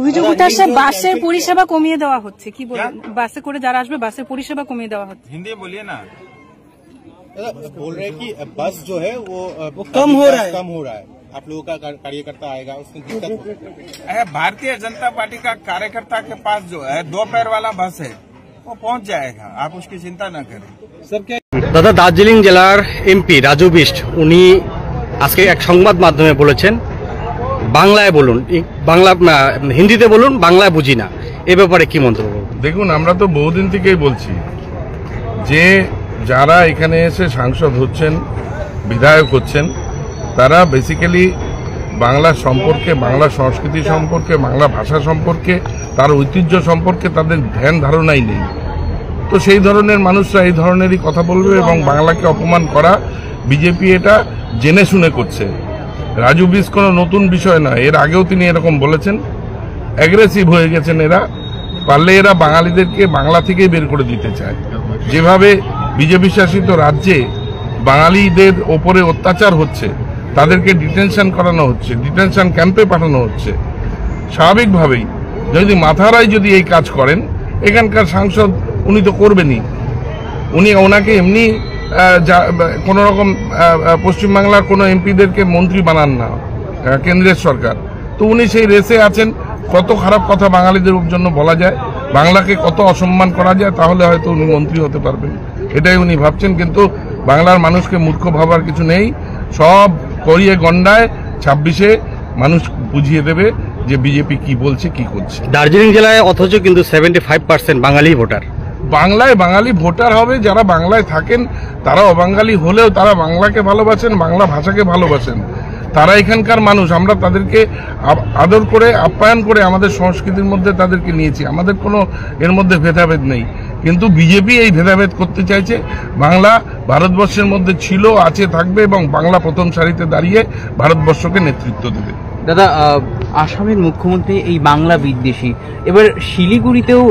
অভিযোগ উঠে আসছে বাসের পরিষেবা কমিয়ে দেওয়া হচ্ছে, কি বলবেন? বাসে করে যারা আসবে বাসের পরিষেবা কমিয়ে দেওয়া হচ্ছে। हिंदी बोलिए ना। बोल रहे हैं कि बस जो है वो कम हो रहा है। आप लोगों का कार्यकर्ता आएगा उसमें दिक्कत है। भारतीय जनता पार्टी का कार्यकर्ता के पास जो है 2 पैर वाला बस है, वो पहुंच जाएगा, आप उसकी चिंता न करें। सर क्या দাদা, দার্জিলিং জেলার এমপি রাজু বিষ্ট উনি আজকে এক সংবাদ মাধ্যমে বলেছেন বাংলায় বলুন, বাংলা হিন্দিতে বলুন, বাংলায় বুঝি না। এ ব্যাপারে কি মন্তব্য? দেখুন, আমরা তো বহুদিন থেকেই বলছি যে যারা এখানে এসে সাংসদ হচ্ছেন, বিধায়ক হচ্ছেন, তারা বেসিক্যালি বাংলা সম্পর্কে, বাংলা সংস্কৃতি সম্পর্কে, বাংলা ভাষা সম্পর্কে, তার ঐতিহ্য সম্পর্কে তাদের ধ্যান ধারণাই নেই। তো সেই ধরনের মানুষরা এই ধরনেরই কথা বলবে এবং বাংলাকে অপমান করা বিজেপি এটা জেনে শুনে করছে। রাজু বিশ কোনো নতুন বিষয় নয়, এর আগেও তিনি এরকম বলেছেন। অ্যাগ্রেসিভ হয়ে গেছেন এরা, পারলে এরা বাঙালিদেরকে বাংলা থেকেই বের করে দিতে চায়। যেভাবে বিজেপি শাসিত রাজ্যে বাঙালিদের ওপরে অত্যাচার হচ্ছে, তাদেরকে ডিটেনশন করানো হচ্ছে, ডিটেনশন ক্যাম্পে পাঠানো হচ্ছে, স্বাভাবিকভাবেই যদি মাথারাই যদি এই কাজ করেন, এখানকার সাংসদ উনি তো করবেনই। ওনাকে এমনি কোনো রকম পশ্চিমবাংলার কোনো এমপিদেরকে মন্ত্রী বানান না কেন্দ্রের সরকার। তো উনি সেই রেসে আছেন। কত খারাপ কথা বাঙালিদের জন্য বলা যায়, বাংলাকে কত অসম্মান করা যায়, তাহলে হয়তো উনি মন্ত্রী হতে পারবেন, এটাই উনি ভাবছেন। কিন্তু বাংলার মানুষকে মূর্খ ভাবার কিছু নেই। সব করিয়ে গন্ডায় 26-এ মানুষ বুঝিয়ে দেবে যে বিজেপি কি বলছে, কি করছে। দার্জিলিং জেলায় অথচ কিন্তু 75% বাঙালি ভোটার। বাংলায় বাঙালি ভোটার হবে যারা বাংলায় থাকেন, তারা অবাঙালি হলেও তারা বাংলাকে ভালোবাসেন, বাংলা ভাষাকে ভালোবাসেন, তারা এখানকার মানুষ। আমরা তাদেরকে আদর করে, আপ্যায়ন করে আমাদের সংস্কৃতির মধ্যে তাদেরকে নিয়েছি। আমাদের কোনো এর মধ্যে ভেদাভেদ নেই। কিন্তু বিজেপি এই ভেদাভেদ করতে চাইছে। বাংলা ভারতবর্ষের মধ্যে ছিল, আছে, থাকবে এবং বাংলা প্রথম সারিতে দাঁড়িয়ে ভারতবর্ষকে নেতৃত্ব দেবে। দাদা, আসামের মুখ্যমন্ত্রী এই বাংলা বিদ্বেষী, এবার শিলিগুড়িতেও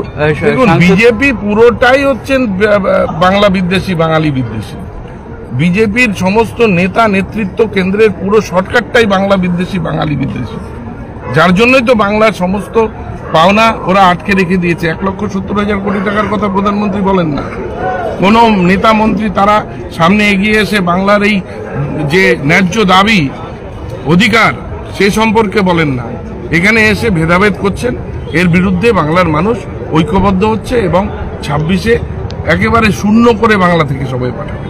বিজেপি পুরোটাই হচ্ছেন বাংলা বিদ্বেষী, বাঙালি বিদ্বেষী। বিজেপির সমস্ত নেতা নেতৃত্ব কেন্দ্রের পুরো শর্টকাটটাই বাংলা বিদ্বেষী, বাঙালি বিদ্বেষী। যার জন্যই তো বাংলার সমস্ত পাওনা ওরা আটকে রেখে দিয়েছে। 1,70,000 কোটি টাকার কথা প্রধানমন্ত্রী বলেন না, কোনো নেতা মন্ত্রী তারা সামনে এগিয়ে এসে বাংলার এই যে ন্যায্য দাবি, অধিকার, সে সম্পর্কে বলেন না। এখানে এসে ভেদাভেদ করছেন। এর বিরুদ্ধে বাংলার মানুষ ঐক্যবদ্ধ হচ্ছে এবং 26-এ একেবারে শূন্য করে বাংলা থেকে সবাই পাঠাবে।